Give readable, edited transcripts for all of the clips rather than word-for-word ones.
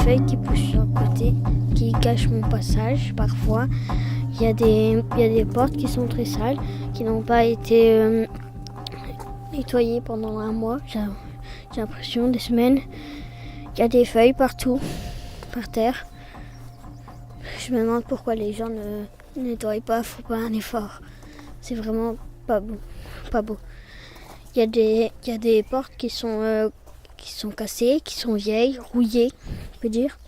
feuilles qui poussent sur le côté, qui cachent mon passage parfois. Il y a des portes qui sont très sales, qui n'ont pas été nettoyées pendant un mois, j'ai l'impression, des semaines. Il y a des feuilles partout, par terre. Je me demande pourquoi les gens ne nettoient pas, font pas un effort. C'est vraiment pas beau. Il y a des portes qui sont cassées, qui sont vieilles, rouillées, on peut dire.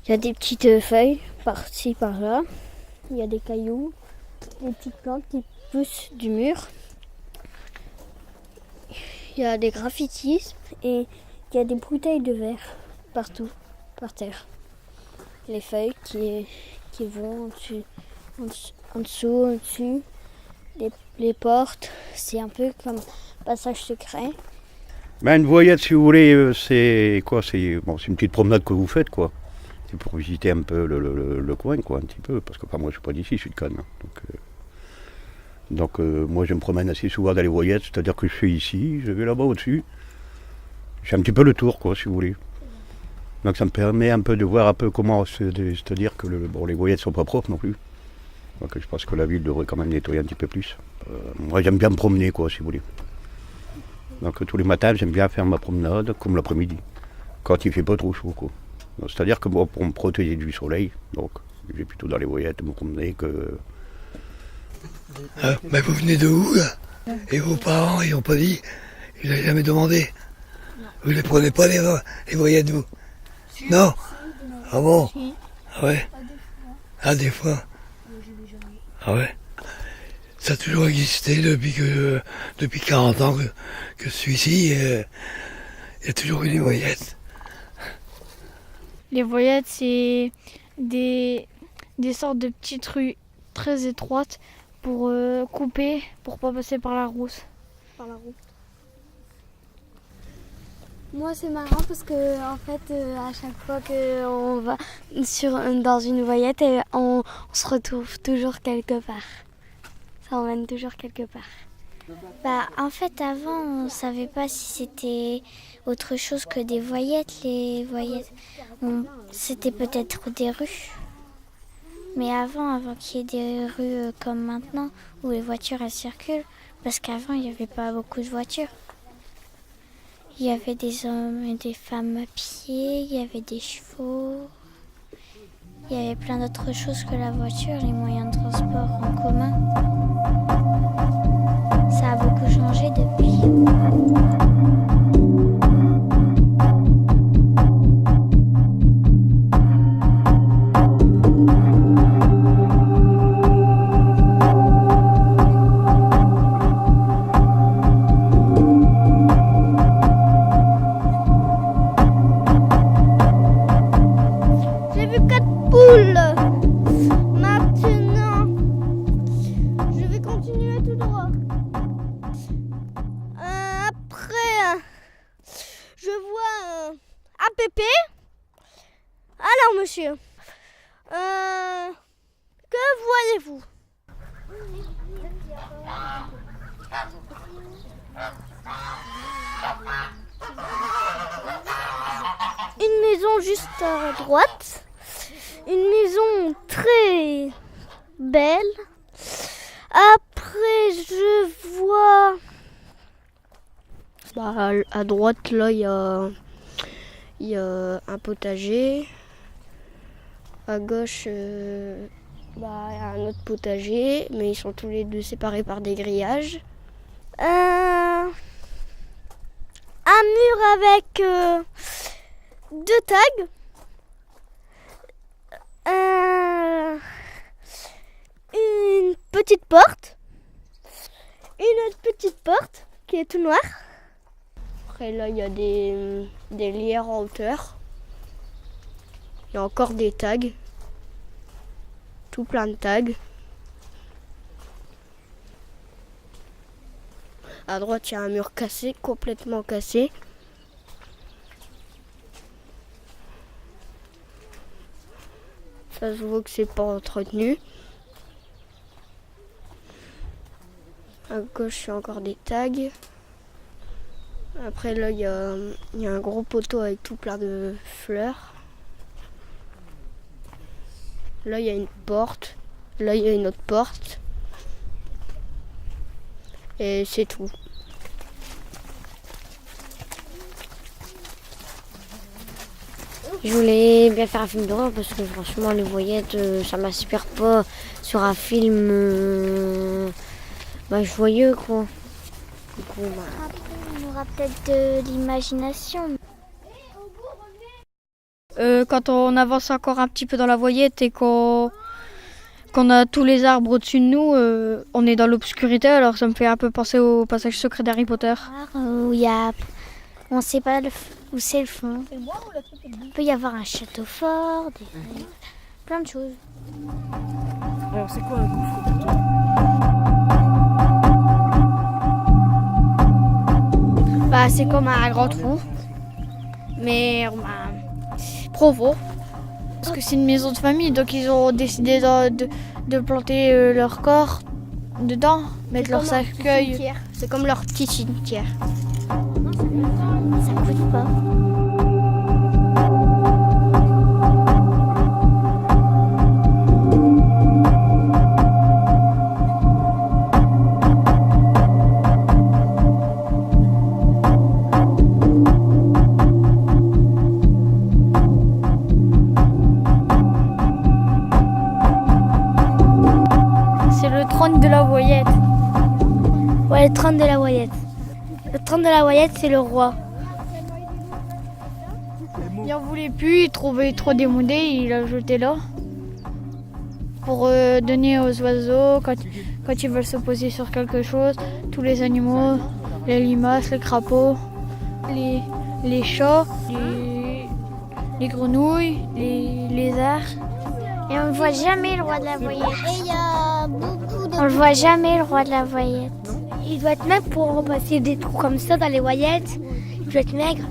Il y a des petites feuilles par-ci, par-là. Il y a des cailloux, des petites plantes qui poussent du mur. Il y a des graffitis et il y a des bouteilles de verre partout, par terre. Les feuilles qui vont en dessous, au-dessus. Les portes, c'est un peu comme un passage secret. Une voyette, si vous voulez, c'est quoi ? C'est une petite promenade que vous faites, quoi. C'est pour visiter un peu le coin, quoi, un petit peu. Parce que moi, je suis pas d'ici, je suis de Cannes. Donc moi, je me promène assez souvent dans les voyettes, c'est-à-dire que je suis ici, je vais là-bas au-dessus. Je fais un petit peu le tour, quoi, si vous voulez. Donc ça me permet un peu de voir un peu comment, c'est-à-dire que les voyettes sont pas propres non plus. Donc je pense que la ville devrait quand même nettoyer un petit peu plus. Moi, j'aime bien me promener, quoi, si vous voulez. Donc tous les matins, j'aime bien faire ma promenade, comme l'après-midi, quand il fait pas trop chaud, quoi. Donc, c'est-à-dire que moi, pour me protéger du soleil, donc je vais plutôt dans les voyettes me promener que... Mais vous venez de où, là ? Et vos parents, ils n'ont pas dit, ils n'avaient jamais demandé. Vous ne les prenez pas, les voyettes, vous ? Non ? Ah bon ? Ah ouais ? Ah, des fois ? Ah ouais ? Ça a toujours existé depuis 40 ans que je suis ici. Il y a toujours eu des voyettes. Les voyettes, c'est des sortes de petites rues très étroites pour couper, pour pas passer par la route. Moi, c'est marrant parce que en fait, à chaque fois qu'on va dans une voyette, on se retrouve toujours quelque part. Ça emmène toujours quelque part. En fait, avant, on savait pas si c'était autre chose que des voyettes. Les voyettes, c'était peut-être des rues. Mais avant qu'il y ait des rues comme maintenant, où les voitures elles circulent, parce qu'avant, il n'y avait pas beaucoup de voitures. Il y avait des hommes et des femmes à pied, il y avait des chevaux, il y avait plein d'autres choses que la voiture, les moyens de transport en commun. Ça a beaucoup changé depuis. Pépé. Alors, monsieur, que voyez-vous? Une maison juste à droite, une maison très belle. Après, je vois... à droite, là, il y a un potager. À gauche, il y a un autre potager, mais ils sont tous les deux séparés par des grillages. Un mur avec 2 tags. Une petite porte. Une autre petite porte qui est tout noire. Après là, il y a des lierres en hauteur. Il y a encore des tags. Tout plein de tags. À droite, il y a un mur cassé, complètement cassé. Ça se voit que c'est pas entretenu. À gauche, il y a encore des tags. Après là, il y a un gros poteau avec tout plein de fleurs. Là, il y a une porte. Là, il y a une autre porte. Et c'est tout. Je voulais bien faire un film d'horreur parce que franchement, les voyettes, ça m'inspire pas sur un film joyeux, quoi. Du coup, On aura peut-être de l'imagination. Quand on avance encore un petit peu dans la voyette et qu'on a tous les arbres au-dessus de nous, on est dans l'obscurité, alors ça me fait un peu penser au passage secret d'Harry Potter. Où il y a... On ne sait pas où c'est le fond. Il peut y avoir un château fort, plein de choses. Alors c'est quoi un gouffre pour toi? C'est comme un grand trou, mais profond. Parce que c'est une maison de famille, donc ils ont décidé de planter leur corps dedans, mettre leur cercueil. C'est comme leur petit cimetière. Ça coûte pas. C'est le trône de la voyette. Ouais, le trône de la voyette. Le trône de la voyette, c'est le roi. Il en voulait plus, il trouvait trop démodé, il l'a jeté là. Pour donner aux oiseaux, quand ils veulent se poser sur quelque chose, tous les animaux, les limaces, les crapauds, les chats, les grenouilles, les lézards. Et on ne voit jamais le roi de la voyette. Et il y a beaucoup de... On ne voit jamais le roi de la voyette. Il doit être maigre pour repasser des trous comme ça dans les voyettes. Il doit être maigre.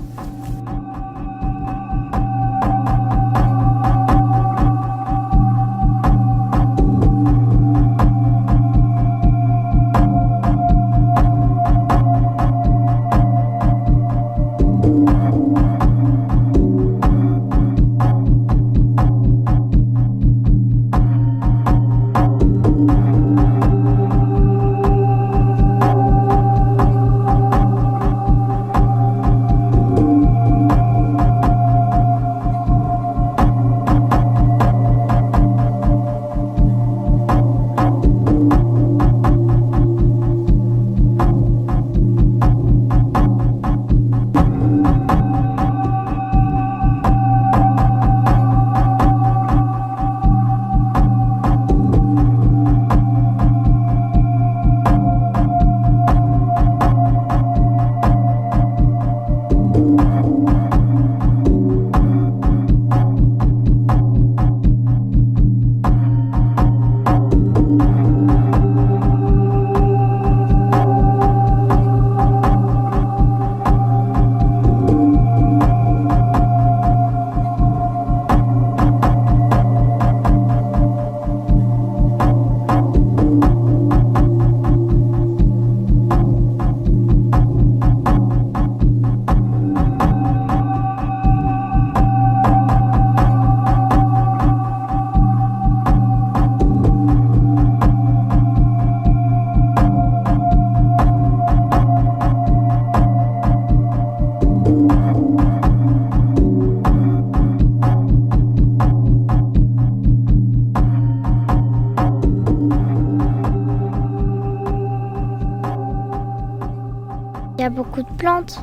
Il y a beaucoup de plantes.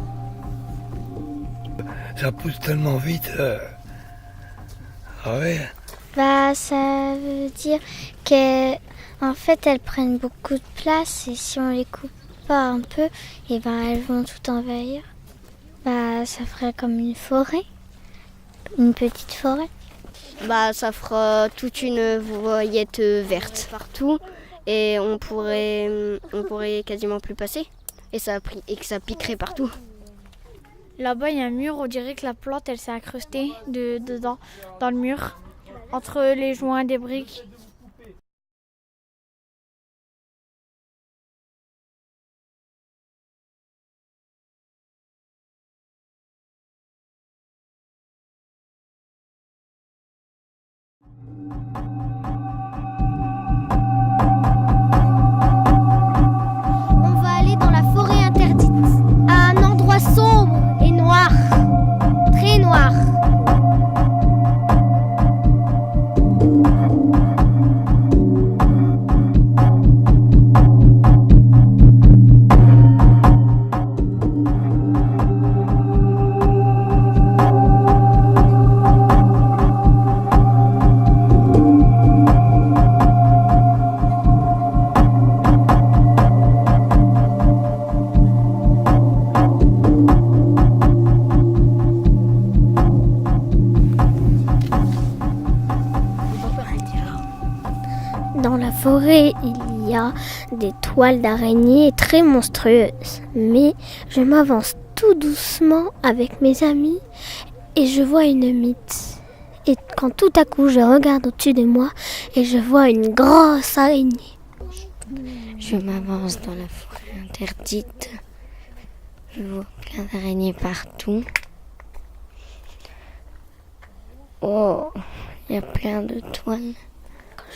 Ça pousse tellement vite. Ah ouais. Ça veut dire qu'en fait elles prennent beaucoup de place et si on les coupe pas un peu, et elles vont tout envahir. Ça ferait comme une forêt, une petite forêt. Ça fera toute une voyette verte partout et on pourrait quasiment plus passer et que ça piquerait partout. Là-bas, il y a un mur, on dirait que la plante, elle s'est incrustée dedans, dans le mur, entre les joints des briques. forêt, il y a des toiles d'araignées très monstrueuses. Mais je m'avance tout doucement avec mes amis et je vois une mythe. Et quand tout à coup je regarde au-dessus de moi et je vois une grosse araignée. Je m'avance dans la forêt interdite. Je vois plein d'araignées partout. Oh, il y a plein de toiles.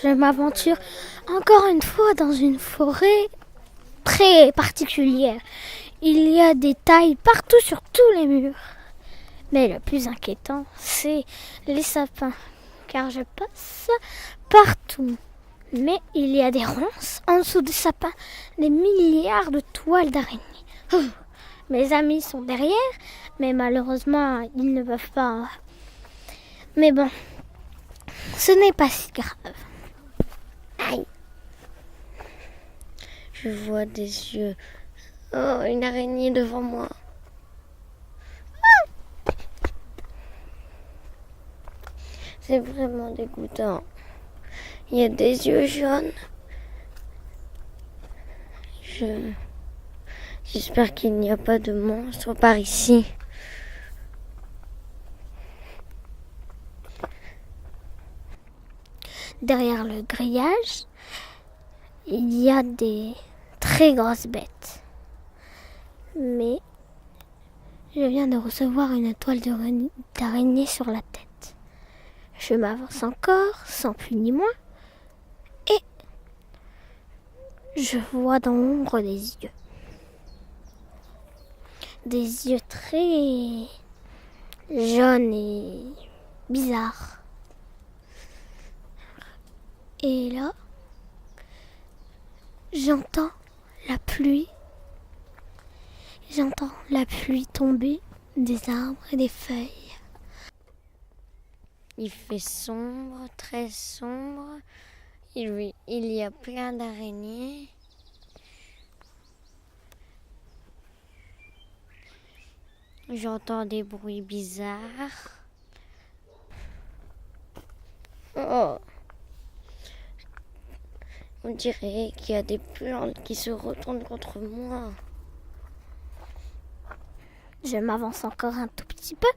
Je m'aventure encore une fois dans une forêt très particulière. Il y a des tailles partout sur tous les murs. Mais le plus inquiétant, c'est les sapins, car je passe partout. Mais il y a des ronces en dessous des sapins, des milliards de toiles d'araignées. Mes amis sont derrière, mais malheureusement, ils ne peuvent pas. Mais bon, ce n'est pas si grave. Aïe. Je vois des yeux. Oh, une araignée devant moi. C'est vraiment dégoûtant. Il y a des yeux jaunes. J'espère qu'il n'y a pas de monstre par ici. Derrière le grillage, il y a des très grosses bêtes. Mais je viens de recevoir une toile d'araignée sur la tête. Je m'avance encore, sans plus ni moins, et je vois dans l'ombre des yeux. Des yeux très jaunes et bizarres. Et là, j'entends la pluie. J'entends la pluie tomber des arbres et des feuilles. Il fait sombre, très sombre. Il y a plein d'araignées. J'entends des bruits bizarres. Oh! On dirait qu'il y a des plantes qui se retournent contre moi. Je m'avance encore un tout petit peu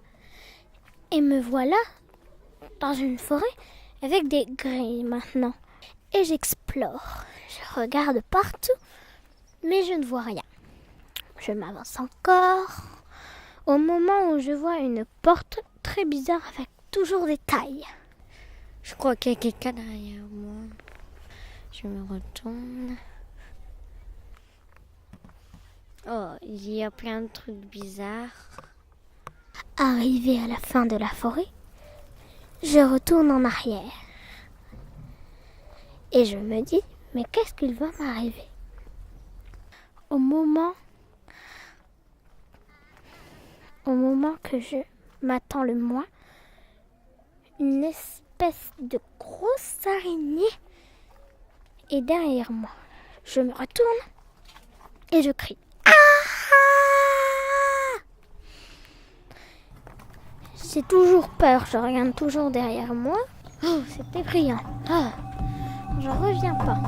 et me voilà dans une forêt avec des grilles maintenant. Et j'explore. Je regarde partout, mais je ne vois rien. Je m'avance encore au moment où je vois une porte très bizarre avec toujours des tailles. Je crois qu'il y a quelqu'un derrière moi. Je me retourne. Oh, il y a plein de trucs bizarres. Arrivé à la fin de la forêt, je retourne en arrière. Et je me dis, mais qu'est-ce qu'il va m'arriver? Au moment que je m'attends le moins, une espèce de grosse araignée est derrière moi. Je me retourne et je crie. Ah! J'ai toujours peur, je regarde toujours derrière moi. Oh, c'est effrayant. Ah, je reviens pas.